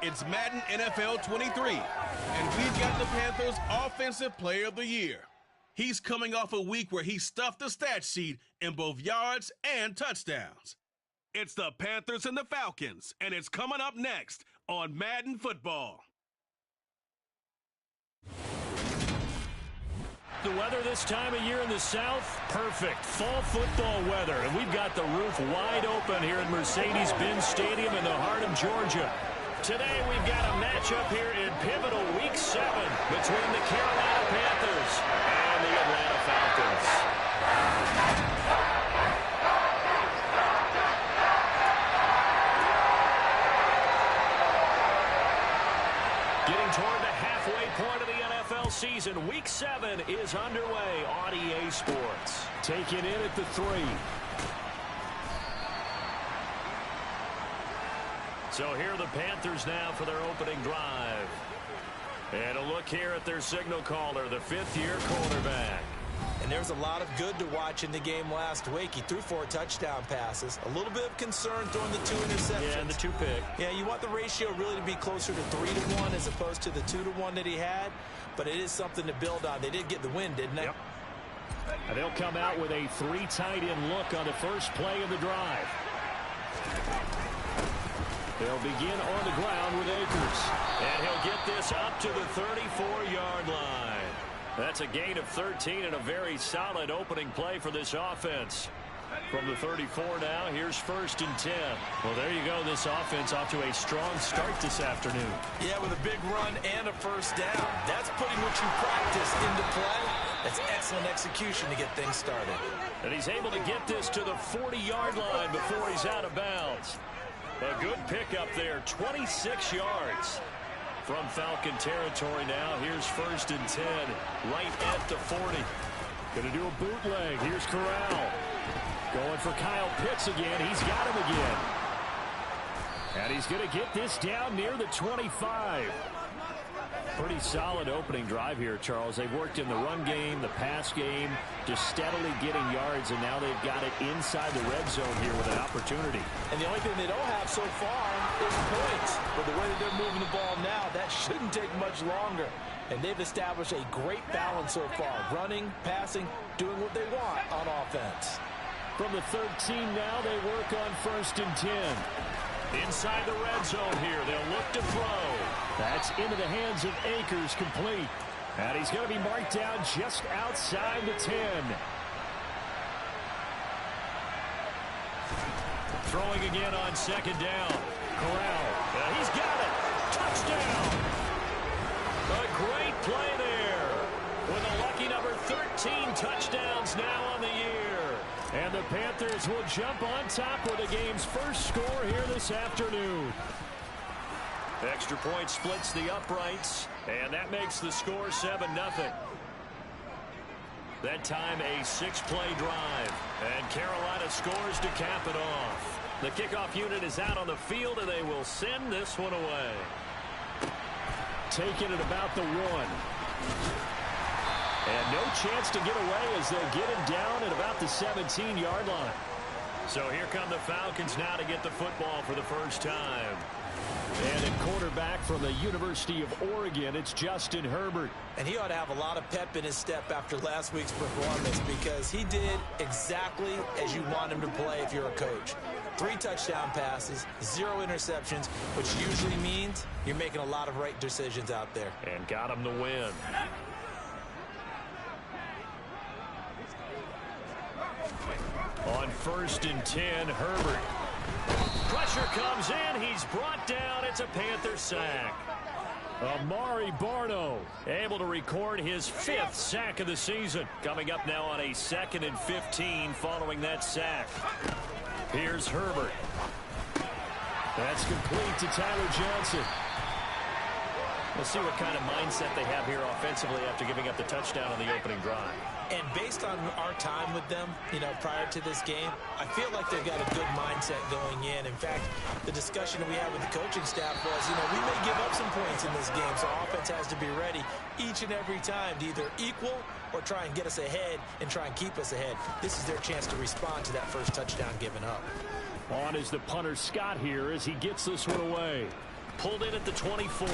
It's Madden NFL 23, and we've got the Panthers Offensive Player of the Year. He's coming off a week where he stuffed the stat sheet in both yards and touchdowns. It's the Panthers and the Falcons, and it's coming up next on Madden Football. The weather this time of year in the South, perfect. Fall football weather, and we've got the roof wide open here at Mercedes-Benz Stadium in the heart of Georgia. Today we've got a matchup here in pivotal Week 7 between the Carolina Panthers and the Atlanta Falcons. Getting toward the halfway point of the NFL season, Week 7 is underway on EA Sports. Taking in at the 3. So here are the Panthers now for their opening drive. And a look here at their signal caller, the fifth-year quarterback. And there's a lot of good to watch in the game last week. He threw 4 touchdown passes. A little bit of concern throwing the 2 interceptions. Yeah, and the 2 pick. Yeah, you want the ratio really to be closer to 3-1 as opposed to the 2-1 that he had. But it is something to build on. They did get the win, didn't they? Yep. And they'll come out with a 3 tight end look on the first play of the drive. They'll begin on the ground with Akers. And he'll get this up to the 34-yard line. That's a gain of 13 and a very solid opening play for this offense. From the 34 now, here's 1st and 10. Well, there you go. This offense off to a strong start this afternoon. Yeah, with a big run and a first down. That's putting what you practice into play. That's excellent execution to get things started. And he's able to get this to the 40-yard line before he's out of bounds. A good pickup there, 26 yards. From Falcon territory now, here's 1st and 10, right at the 40. Going to do a bootleg. Here's Corral. Going for Kyle Pitts again. He's got him again. And he's going to get this down near the 25. Pretty solid opening drive here, Charles. They've worked in the run game, the pass game, just steadily getting yards, and now they've got it inside the red zone here with an opportunity. And the only thing they don't have so far is points. But the way that they're moving the ball now, that shouldn't take much longer. And they've established a great balance so far. Running, passing, doing what they want on offense. From the 13 now, they work on 1st and 10. Inside the red zone here, they'll look to throw. That's into the hands of Akers, complete. And he's going to be marked down just outside the 10. Throwing again on 2nd down. Corral. He's got it. Touchdown. A great play there. With a lucky number 13 touchdowns now on the year. And the Panthers will jump on top with the game's first score here this afternoon. Extra point splits the uprights, and that makes the score 7-0. That time a 6-play drive, and Carolina scores to cap it off. The kickoff unit is out on the field, and they will send this one away. Taking it about the 1. And no chance to get away as they'll get him down at about the 17-yard line. So here come the Falcons now to get the football for the first time. And at quarterback from the University of Oregon, it's Justin Herbert. And he ought to have a lot of pep in his step after last week's performance because he did exactly as you want him to play if you're a coach. 3 touchdown passes, 0 interceptions, which usually means you're making a lot of right decisions out there. And got him the win. On 1st and 10, Herbert. Pressure comes in. He's brought down. It's a Panther sack. Amari Barno able to record his 5th sack of the season. Coming up now on a 2nd and 15 following that sack. Here's Herbert. That's complete to Tyler Johnson. We'll see what kind of mindset they have here offensively after giving up the touchdown on the opening drive. And based on our time with them, prior to this game, I feel like they've got a good mindset going in. In fact, the discussion that we had with the coaching staff was, we may give up some points in this game, so offense has to be ready each and every time to either equal or try and get us ahead and try and keep us ahead. This is their chance to respond to that first touchdown given up. On is the punter Scott here as he gets this one away. Pulled in at the 24.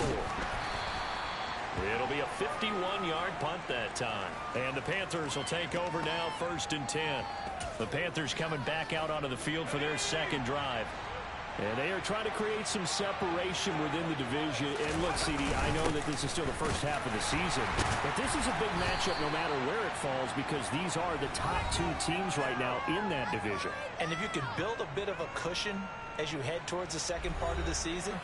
It'll be a 51-yard punt that time. And the Panthers will take over now, 1st and 10. The Panthers coming back out onto the field for their second drive. And they are trying to create some separation within the division. And look, CD, I know that this is still the first half of the season, but this is a big matchup no matter where it falls because these are the top 2 teams right now in that division. And if you can build a bit of a cushion as you head towards the second part of the season,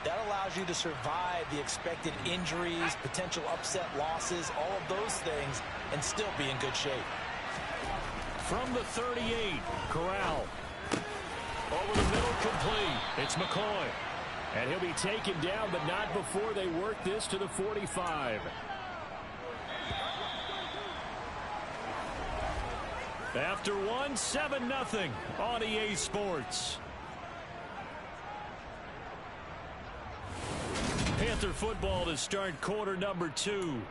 that allows you to survive the expected injuries, potential upset losses, all of those things, and still be in good shape. From the 38, Corral. Over the middle, complete. It's McCoy. And he'll be taken down, but not before they work this to the 45. After one, 7-0 on EA Sports. Panther football to start quarter number 2.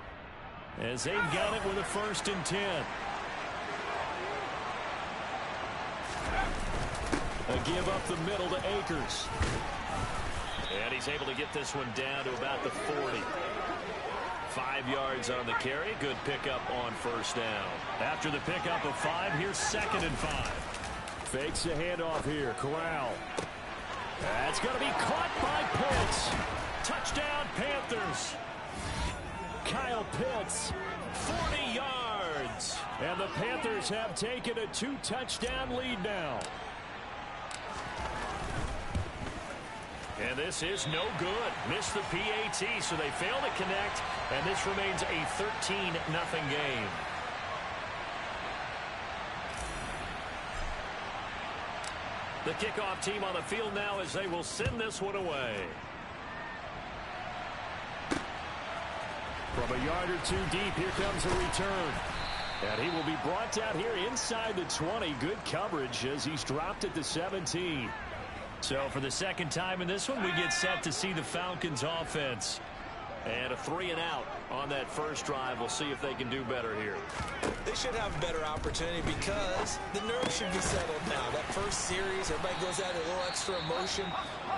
As they've got it with a 1st and 10. A give up the middle to Akers. And he's able to get this one down to about the 40. 5 yards on the carry. Good pickup on 1st down. After the pickup of 5, here's 2nd and 5. Fakes the handoff here. Corral. That's going to be caught by Pitts. Touchdown, Panthers. Kyle Pitts, 40 yards. And the Panthers have taken a 2-touchdown lead now. And this is no good. Missed the PAT, so they fail to connect, and this remains a 13-0 game. The kickoff team on the field now as they will send this one away. From a yard or 2 deep, here comes a return. And he will be brought down here inside the 20. Good coverage as he's dropped at the 17. So for the second time in this one, we get set to see the Falcons offense. And a 3-and-out on that first drive. We'll see if they can do better here. They should have a better opportunity because the nerves should be settled now. That first series, everybody goes out a little extra emotion.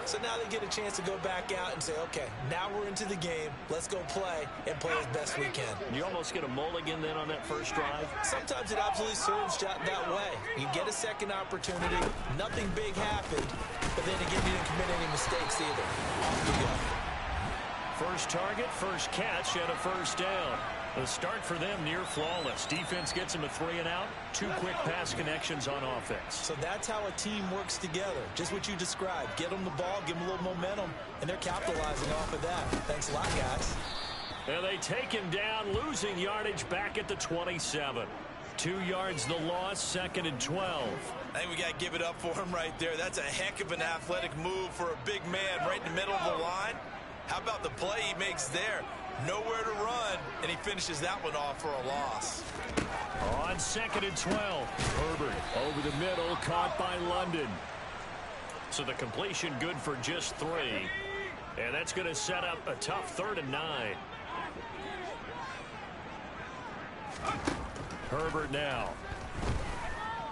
So now they get a chance to go back out and say, okay, now we're into the game. Let's go play and play as best we can. You almost get a mulligan then on that first drive? Sometimes it absolutely serves that way. You get a second opportunity. Nothing big happened. But then again, you didn't commit any mistakes either. Off you go. First target, first catch, and a 1st down. The start for them near flawless. Defense gets them a 3-and-out. 2 quick pass connections on offense. So that's how a team works together. Just what you described. Get them the ball, give them a little momentum, and they're capitalizing off of that. Thanks a lot, guys. And they take him down, losing yardage back at the 27. 2 yards the loss, 2nd and 12. I think we got to give it up for him right there. That's a heck of an athletic move for a big man right in the middle of the line. How about the play he makes there? Nowhere to run, and he finishes that one off for a loss. On 2nd and 12, Herbert over the middle, caught by London. So the completion good for just 3. And that's going to set up a tough 3rd and 9. Herbert now.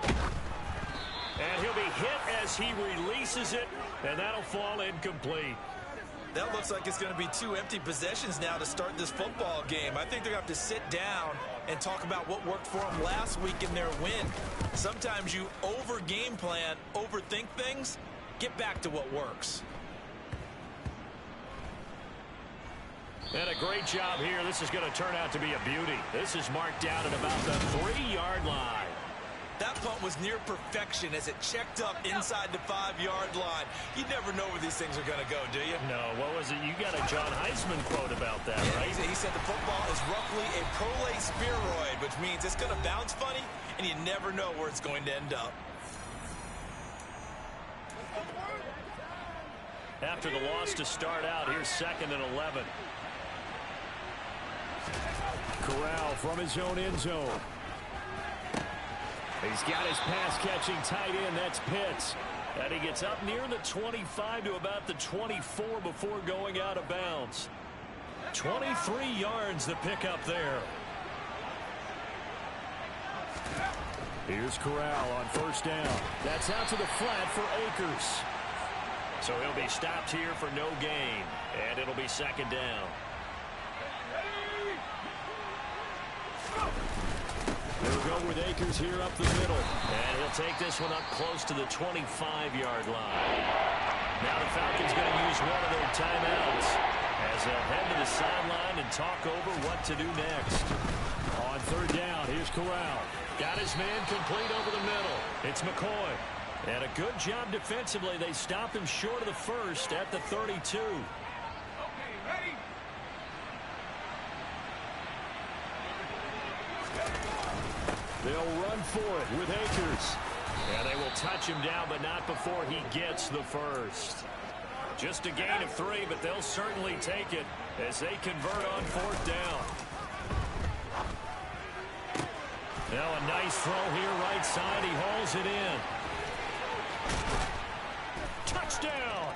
And he'll be hit as he releases it, and that'll fall incomplete. That looks like it's going to be 2 empty possessions now to start this football game. I think they're going to have to sit down and talk about what worked for them last week in their win. Sometimes you over-game plan, overthink things. Get back to what works. And a great job here. This is going to turn out to be a beauty. This is marked down at about the 3-yard line. That punt was near perfection as it checked up inside the 5-yard line. You never know where these things are going to go, do you? No. What was it? You got a John Heisman quote about that, right? He said the football is roughly a prolate spheroid, which means it's going to bounce funny, and you never know where it's going to end up. After the loss to start out, here's 2nd and 11. Corral from his own end zone. He's got his pass-catching tight end. That's Pitts. And he gets up near the 25 to about the 24 before going out of bounds. 23 yards the pickup there. Here's Corral on 1st down. That's out to the flat for Akers. So he'll be stopped here for no gain, and it'll be second down. They'll go with Akers here up the middle, and he'll take this one up close to the 25-yard line. Now the Falcons going to use one of their timeouts as they'll head to the sideline and talk over what to do next. On third down, here's Corral. Got his man complete over the middle. It's McCoy. And a good job defensively. They stop him short of the first at the 32. They'll run for it with Akers. And they will touch him down, but not before he gets the first. Just a gain of 3, but they'll certainly take it as they convert on fourth down. Now a nice throw here right side. He hauls it in. Touchdown!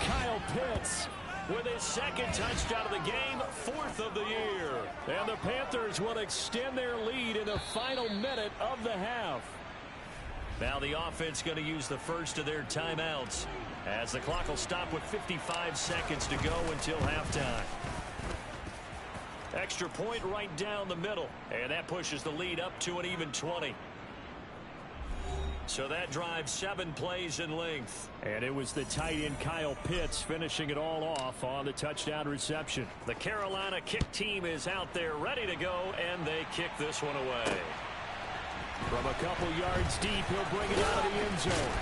Kyle Pitts with his second touchdown of the game, 4th of the year. And the Panthers will extend their lead in the final minute of the half. Now the offense going to use the first of their timeouts as the clock will stop with 55 seconds to go until halftime. Extra point right down the middle, and that pushes the lead up to an even 20. So that drives 7 plays in length. And it was the tight end Kyle Pitts finishing it all off on the touchdown reception. The Carolina kick team is out there ready to go, and they kick this one away. From a couple yards deep, he'll bring it out of the end zone.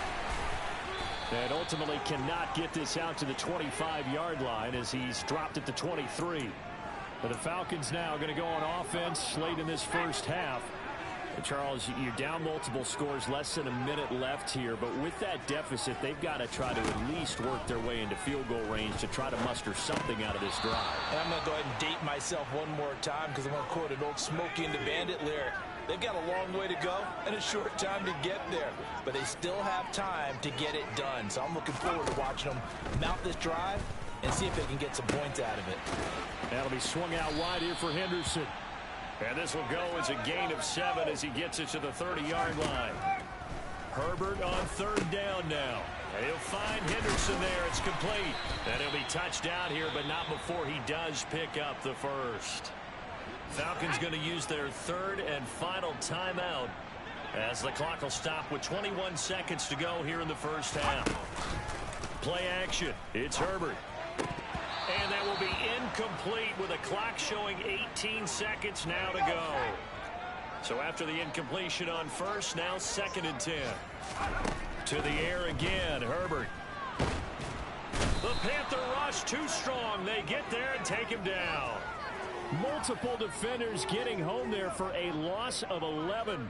And ultimately cannot get this out to the 25-yard line as he's dropped it to 23. But the Falcons now going to go on offense late in this first half. And Charles, you're down multiple scores, less than a minute left here. But with that deficit, they've got to try to at least work their way into field goal range to try to muster something out of this drive. And I'm going to go ahead and date myself one more time because I'm going to quote an old Smokey and the Bandit lyric. They've got a long way to go and a short time to get there. But they still have time to get it done. So I'm looking forward to watching them mount this drive and see if they can get some points out of it. That'll be swung out wide here for Henderson. And this will go as a gain of 7 as he gets it to the 30-yard line. Herbert on third down now. And he'll find Henderson there. It's complete. And he'll be touched down here, but not before he does pick up the first. Falcons going to use their third and final timeout as the clock will stop with 21 seconds to go here in the first half. Play action. It's Herbert. And that will be incomplete with a clock showing 18 seconds now to go. So after the incompletion on first, now 2nd and 10. To the air again, Herbert. The Panther rush too strong. They get there and take him down. Multiple defenders getting home there for a loss of 11.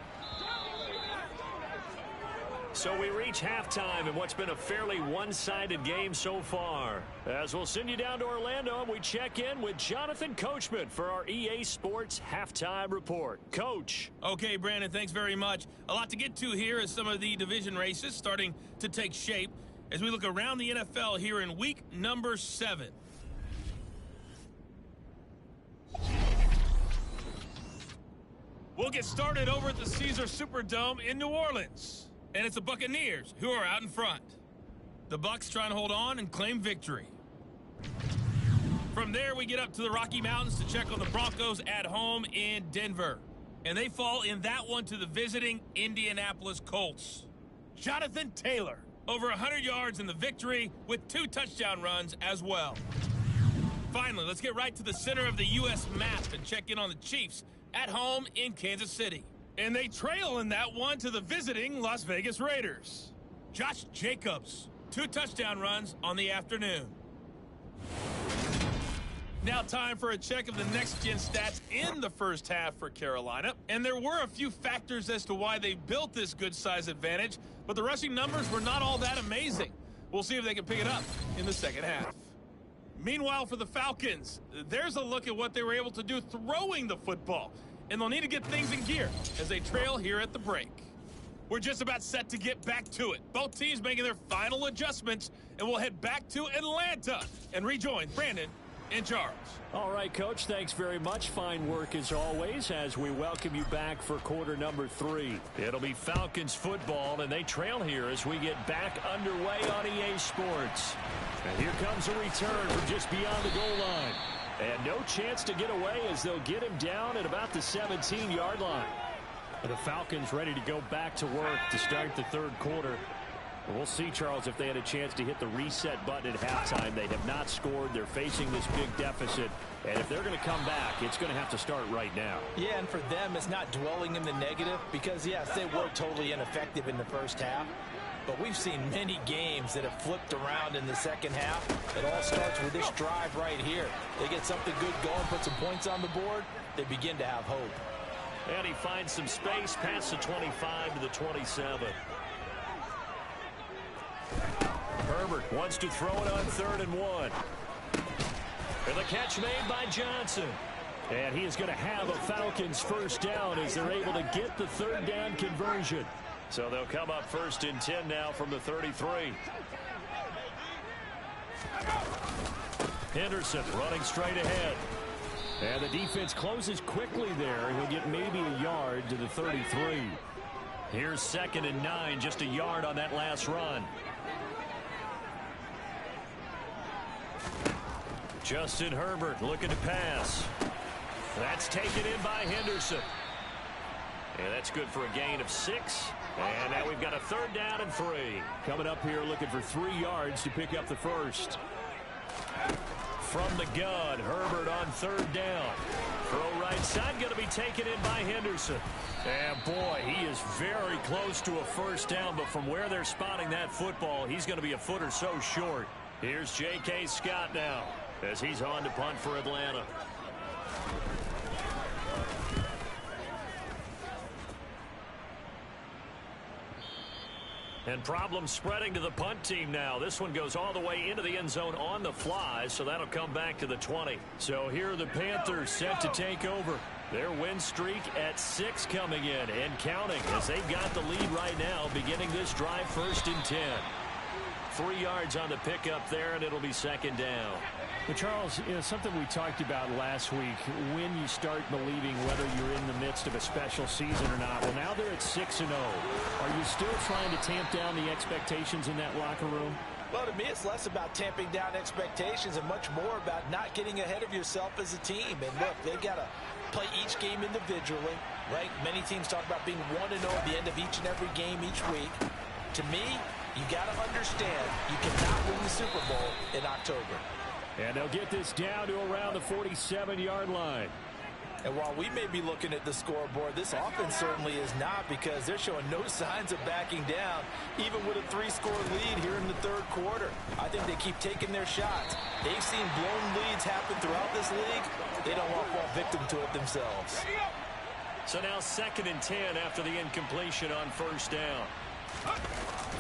So we reach halftime in what's been a fairly one-sided game so far. As we'll send you down to Orlando, and we check in with Jonathan Coachman for our EA Sports Halftime Report. Coach. Okay, Brandon, thanks very much. A lot to get to here as some of the division races starting to take shape as we look around the NFL here in week number 7. We'll get started over at the Caesar Superdome in New Orleans. And it's the Buccaneers who are out in front. The Bucs trying to hold on and claim victory. From there, we get up to the Rocky Mountains to check on the Broncos at home in Denver. And they fall in that one to the visiting Indianapolis Colts. Jonathan Taylor, over 100 yards in the victory with 2 touchdown runs as well. Finally, let's get right to the center of the U.S. map and check in on the Chiefs at home in Kansas City. And they trail in that one to the visiting Las Vegas Raiders. Josh Jacobs, 2 touchdown runs on the afternoon. Now time for a check of the next-gen stats in the first half for Carolina. And there were a few factors as to why they built this good-size advantage, but the rushing numbers were not all that amazing. We'll see if they can pick it up in the second half. Meanwhile, for the Falcons, there's a look at what they were able to do throwing the football. And they'll need to get things in gear as they trail here at the break. We're just about set to get back to it. Both teams making their final adjustments, and we'll head back to Atlanta and rejoin Brandon in charge. All right, Coach, thanks very much. Fine work as always as we welcome you back for quarter number 3. It'll be Falcons football, and they trail here as we get back underway on EA Sports. And here comes a return from just beyond the goal line. And no chance to get away as they'll get him down at about the 17-yard line. The Falcons ready to go back to work to start the third quarter. We'll see, Charles, if they had a chance to hit the reset button at halftime. They have not scored. They're facing this big deficit. And if they're going to come back, it's going to have to start right now. Yeah, and for them, it's not dwelling in the negative because, yes, they were totally ineffective in the first half. But we've seen many games that have flipped around in the second half. It all starts with this drive right here. They get something good going, put some points on the board, they begin to have hope. And he finds some space past the 25 to the 27. Herbert wants to throw it on 3rd and 1. And the catch made by Johnson. And he is going to have a Falcons first down as they're able to get the third down conversion. So they'll come up 1st and 10 now from the 33. Henderson running straight ahead. And the defense closes quickly there. He'll get maybe a yard to the 33. Here's 2nd and 9, just a yard on that last run. Justin Herbert looking to pass. That's taken in by Henderson. And that's good for a gain of 6. And now we've got a 3rd down and 3. Coming up here looking for 3 yards to pick up the first. From the gun, Herbert on 3rd down. Throw right side, going to be taken in by Henderson. And boy, he is very close to a first down, but from where they're spotting that football, he's going to be a foot or so short. Here's J.K. Scott now as he's on to punt for Atlanta. And problems spreading to the punt team now. This one goes all the way into the end zone on the fly, so that'll come back to the 20. So here are the Panthers set to take over. Their win streak at 6 coming in and counting as they've got the lead right now, beginning this drive 1st and 10. 3 yards on the pickup there, and it'll be 2nd down. But Charles, something we talked about last week, when you start believing whether you're in the midst of a special season or not. Well, now they're at 6-0. Are you still trying to tamp down the expectations in that locker room? Well, to me, it's less about tamping down expectations and much more about not getting ahead of yourself as a team. And look, they've got to play each game individually, right? Many teams talk about being 1-0 at the end of each and every game each week. To me, you got to understand you cannot win the Super Bowl in October. And they'll get this down to around the 47-yard line. And while we may be looking at the scoreboard, this offense certainly is not, because they're showing no signs of backing down, even with a 3-score lead here in the third quarter. I think they keep taking their shots. They've seen blown leads happen throughout this league. They don't want to fall victim to it themselves. So now 2nd and 10 after the incompletion on 1st down.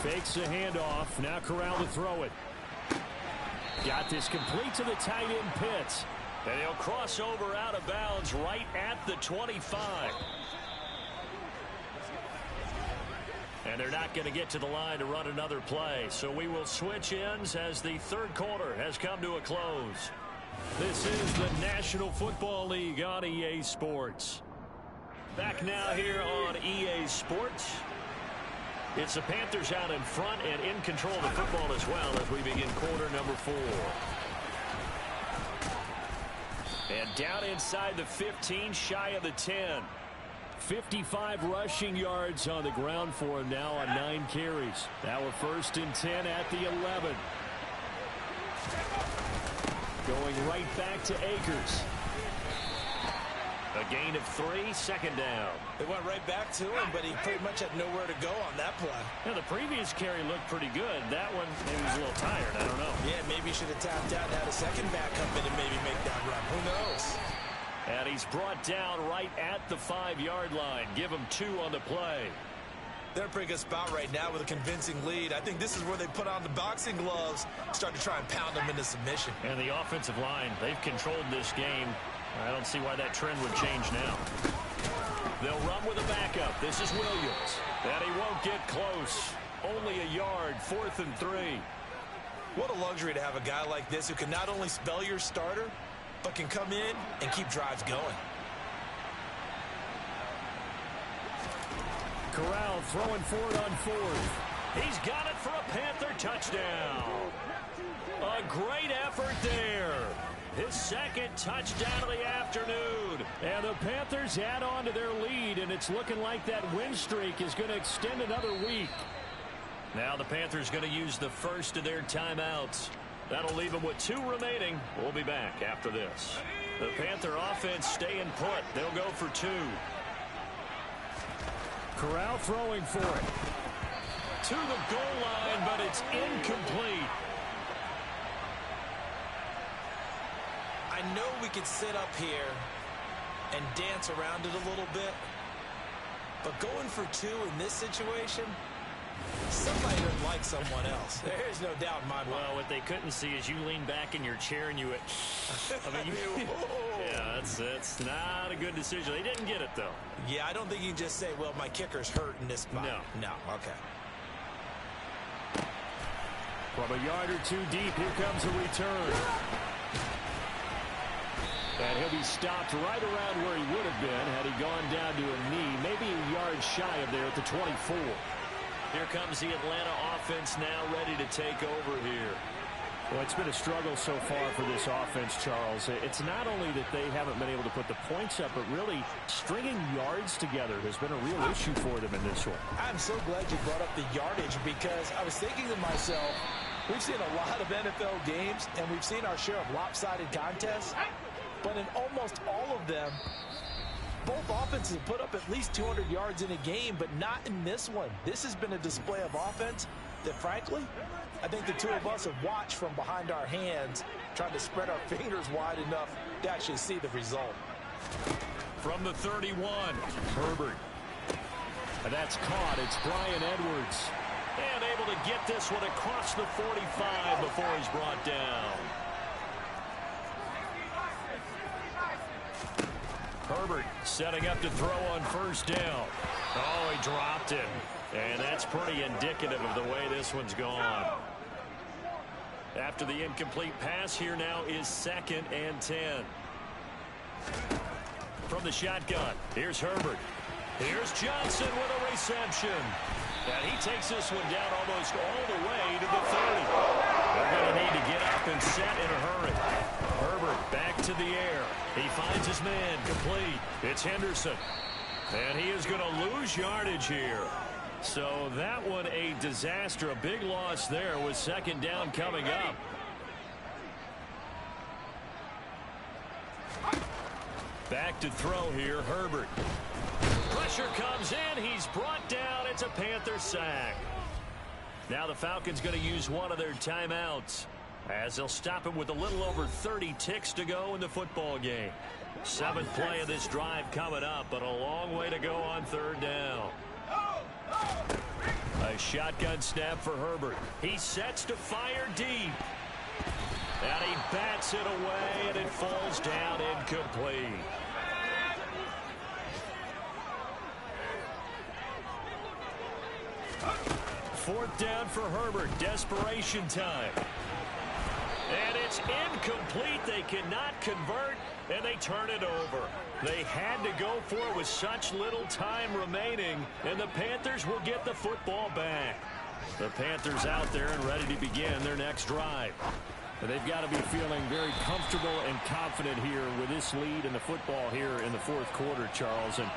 Fakes the handoff. Now Corral to throw it. Got this complete to the tight end Pitts. And he'll cross over out of bounds right at the 25. And they're not going to get to the line to run another play. So we will switch ends as the third quarter has come to a close. This is the National Football League on EA Sports. Back now here on EA Sports. It's the Panthers out in front and in control of the football as well as we begin quarter number 4. And down inside the 15, shy of the 10. 55 rushing yards on the ground for him now on 9 carries. Now we're 1st and 10 at the 11. Going right back to Akers. A gain of 3, 2nd down. They went right back to him, but he pretty much had nowhere to go on that play. Now, the previous carry looked pretty good. That one, maybe was a little tired. I don't know. Yeah, maybe he should have tapped out and had a second back come in and maybe make that run. Who knows? And he's brought down right at the 5-yard line. Give him 2 on the play. They're in a pretty good spot right now with a convincing lead. I think this is where they put on the boxing gloves, start to try and pound them into submission. And the offensive line, they've controlled this game. I don't see why that trend would change now. They'll run with a backup. This is Williams. And he won't get close. Only a yard, 4th and 3. What a luxury to have a guy like this who can not only spell your starter, but can come in and keep drives going. Corral throwing for it on fourth. He's got it for a Panther touchdown. A great effort there. His second touchdown of the afternoon. And the Panthers add on to their lead, and it's looking like that win streak is going to extend another week. Now the Panthers going to use the first of their timeouts. That'll leave them with 2 remaining. We'll be back after this. The Panther offense staying put. They'll go for 2. Corral throwing for it. To the goal line, but it's incomplete. I know we could sit up here and dance around it a little bit, but going for 2 in this situation, somebody doesn't like someone else. There's no doubt in my mind. Well, what they couldn't see is you lean back in your chair and you went, yeah, that's not a good decision. They didn't get it, though. Yeah, I don't think you can just say, well, my kicker's hurt in this spot. No, okay. From a yard or 2 deep, here comes a return. And he'll be stopped right around where he would have been had he gone down to a knee, maybe a yard shy of there at the 24. Here comes the Atlanta offense now ready to take over here. Well, it's been a struggle so far for this offense, Charles. It's not only that they haven't been able to put the points up, but really stringing yards together has been a real issue for them in this one. I'm so glad you brought up the yardage because I was thinking to myself, we've seen a lot of NFL games, and we've seen our share of lopsided contests, but in almost all of them, both offenses put up at least 200 yards in a game, but not in this one. This has been a display of offense that, frankly, I think the two of us have watched from behind our hands, trying to spread our fingers wide enough to actually see the result. From the 31, Herbert. And that's caught. It's Bryan Edwards. And able to get this one across the 45 before he's brought down. Herbert setting up to throw on first down. Oh, he dropped it. And that's pretty indicative of the way this one's gone. After the incomplete pass, here now is 2nd and 10. From the shotgun, here's Herbert. Here's Johnson with a reception. And he takes this one down almost all the way to the 30. They're going to need to get up and set in a hurry. Herbert back to the air. He finds his man complete. It's Henderson. And he is going to lose yardage here. So that one a disaster. A big loss there with 2nd down coming up. Back to throw here, Herbert. Pressure comes in. He's brought down. It's a Panther sack. Now the Falcons going to use one of their timeouts as they'll stop him with a little over 30 ticks to go in the football game. 7th play of this drive coming up, but a long way to go on 3rd down. A shotgun snap for Herbert. He sets to fire deep. And he bats it away, and it falls down incomplete. Fourth down for Herbert. Desperation time. And it's incomplete. They cannot convert, and they turn it over. They had to go for it with such little time remaining, and the Panthers will get the football back. The Panthers out there and ready to begin their next drive. They've got to be feeling very comfortable and confident here with this lead in the football here in the 4th quarter, Charles. And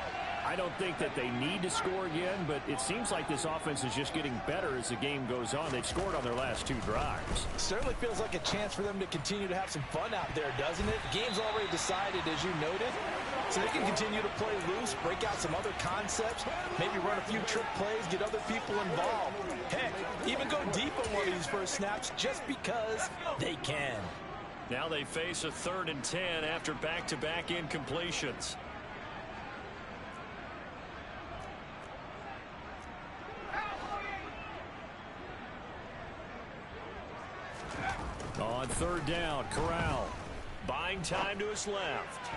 I don't think that they need to score again, but it seems like this offense is just getting better as the game goes on. They've scored on their last 2 drives. Certainly feels like a chance for them to continue to have some fun out there, doesn't it? The game's already decided, as you noted, so they can continue to play loose, break out some other concepts, maybe run a few trick plays, get other people involved. Heck, even go deep on one of these first snaps just because they can. Now they face a 3rd and 10 after back-to-back incompletions. On 3rd down, Corral. Buying time to his left.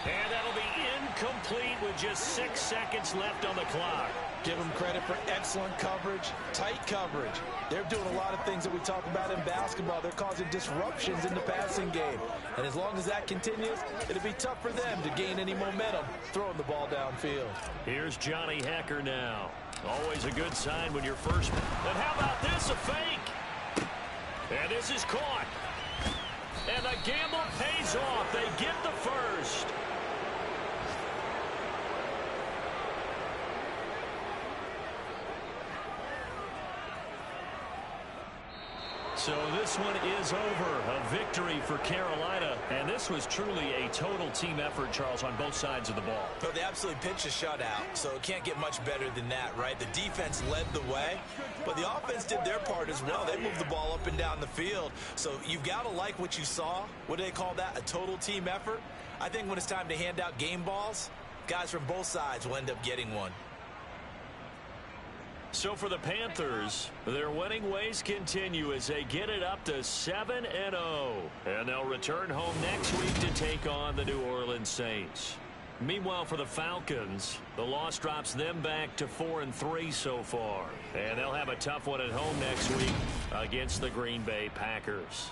And that'll be incomplete with just 6 seconds left on the clock. Give them credit for excellent coverage, tight coverage. They're doing lot of things that we talk about in basketball. They're causing disruptions in the passing game. And as long as that continues, it'll be tough for them to gain any momentum throwing the ball downfield. Here's Johnny Hecker now. Always a good sign when you're first. And how about this, a fake? And this is caught. And the gamble pays off. They get the first. So this one is over. A victory for Carolina. And this was truly a total team effort, Charles, on both sides of the ball. So they absolutely pitched a shutout, so it can't get much better than that, right? The defense led the way, but the offense did their part as well. They moved the ball up and down the field. So you've got to like what you saw. What do they call that? A total team effort? I think when it's time to hand out game balls, guys from both sides will end up getting one. So for the Panthers, their winning ways continue as they get it up to 7-0. And they'll return home next week to take on the New Orleans Saints. Meanwhile, for the Falcons, the loss drops them back to 4-3 so far. And they'll have a tough one at home next week against the Green Bay Packers.